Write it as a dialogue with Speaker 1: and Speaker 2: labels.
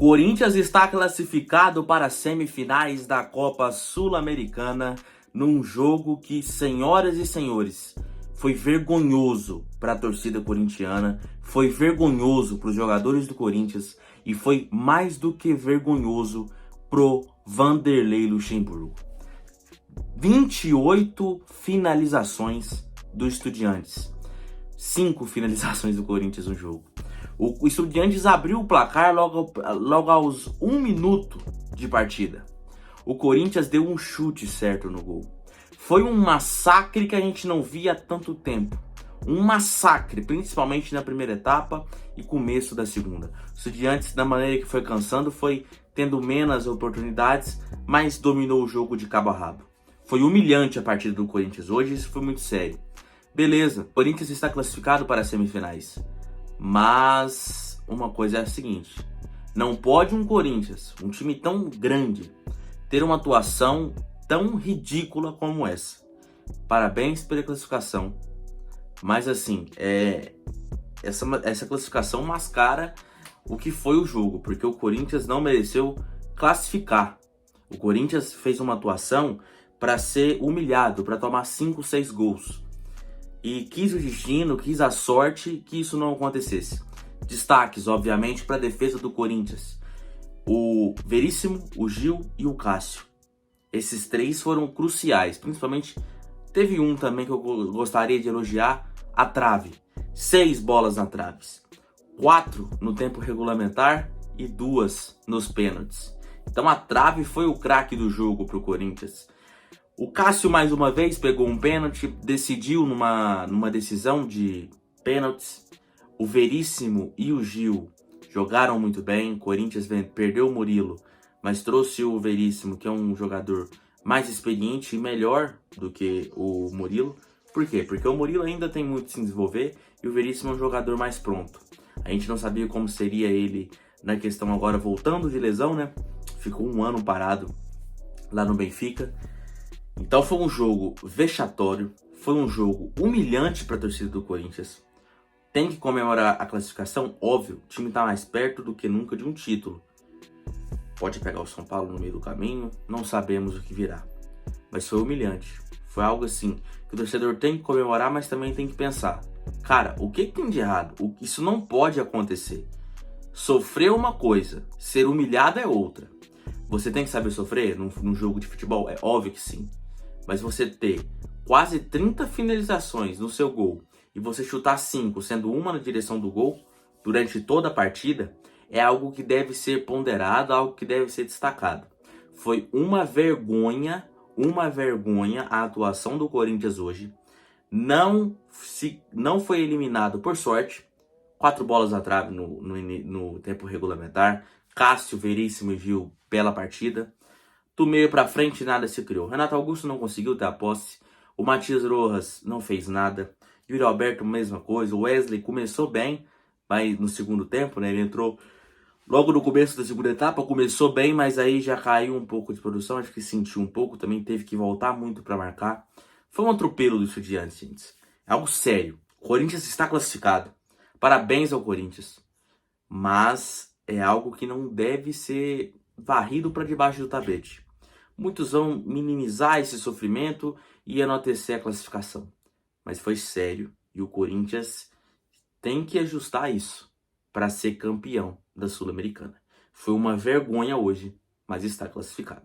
Speaker 1: Corinthians está classificado para as semifinais da Copa Sul-Americana num jogo que, senhoras e senhores, foi vergonhoso para a torcida corintiana, foi vergonhoso para os jogadores do Corinthians e foi mais do que vergonhoso pro Vanderlei Luxemburgo. 28 finalizações do Estudiantes, 5 finalizações do Corinthians no jogo. O Estudiantes abriu o placar logo aos 1 minuto de partida. O Corinthians deu um chute certo no gol. Foi um massacre que a gente não via há tanto tempo. Um massacre, principalmente na primeira etapa e começo da segunda. O Estudiantes, da maneira que foi cansando, foi tendo menos oportunidades, mas dominou o jogo de cabo a rabo. Foi humilhante a partida do Corinthians hoje, isso foi muito sério. Beleza, o Corinthians está classificado para as semifinais. Mas uma coisa é a seguinte: não pode um Corinthians, um time tão grande, ter uma atuação tão ridícula como essa. Parabéns pela classificação, mas assim, essa classificação mascara o que foi o jogo, porque o Corinthians não mereceu classificar. O Corinthians fez uma atuação para ser humilhado, para tomar 5, 6 gols. E quis o destino, quis a sorte que isso não acontecesse. Destaques, obviamente, para a defesa do Corinthians: o Veríssimo, o Gil e o Cássio. Esses 3 foram cruciais. Principalmente, teve um também que eu gostaria de elogiar: a trave. 6 bolas na trave. 4 no tempo regulamentar e 2 nos pênaltis. Então a trave foi o craque do jogo para o Corinthians. O Cássio, mais uma vez, pegou um pênalti, decidiu numa decisão de pênaltis. O Veríssimo e o Gil jogaram muito bem. O Corinthians perdeu o Murilo, mas trouxe o Veríssimo, que é um jogador mais experiente e melhor do que o Murilo. Por quê? Porque o Murilo ainda tem muito a se desenvolver e o Veríssimo é um jogador mais pronto. A gente não sabia como seria ele na questão agora, voltando de lesão, né? Ficou um ano parado lá no Benfica. Então foi um jogo vexatório, foi um jogo humilhante para a torcida do Corinthians. Tem que comemorar a classificação, óbvio, o time está mais perto do que nunca de um título. Pode pegar o São Paulo no meio do caminho, não sabemos o que virá. Mas foi humilhante, foi algo assim que o torcedor tem que comemorar, mas também tem que pensar: cara, o que tem de errado? Isso não pode acontecer. Sofrer é uma coisa, ser humilhado é outra. Você tem que saber sofrer num jogo de futebol? É óbvio que sim. Mas você ter quase 30 finalizações no seu gol e você chutar 5, sendo uma na direção do gol, durante toda a partida, é algo que deve ser ponderado, algo que deve ser destacado. Foi uma vergonha a atuação do Corinthians hoje. Não foi eliminado por sorte. 4 bolas na trave no tempo regulamentar. Cássio, Veríssimo e Gil, bela partida. Do meio pra frente nada se criou. Renato Augusto não conseguiu ter a posse. O Matias Rojas não fez nada. Yuri Alberto, mesma coisa. O Wesley começou bem, mas no segundo tempo, né? Ele entrou logo no começo da segunda etapa, começou bem, mas aí já caiu um pouco de produção. Acho que sentiu um pouco, também teve que voltar muito para marcar. Foi um atropelo do Estudiantes, gente. É algo sério. O Corinthians está classificado. Parabéns ao Corinthians. Mas é algo que não deve ser varrido para debaixo do tapete. Muitos vão minimizar esse sofrimento e enaltecer a classificação. Mas foi sério e o Corinthians tem que ajustar isso para ser campeão da Sul-Americana. Foi uma vergonha hoje, mas está classificado.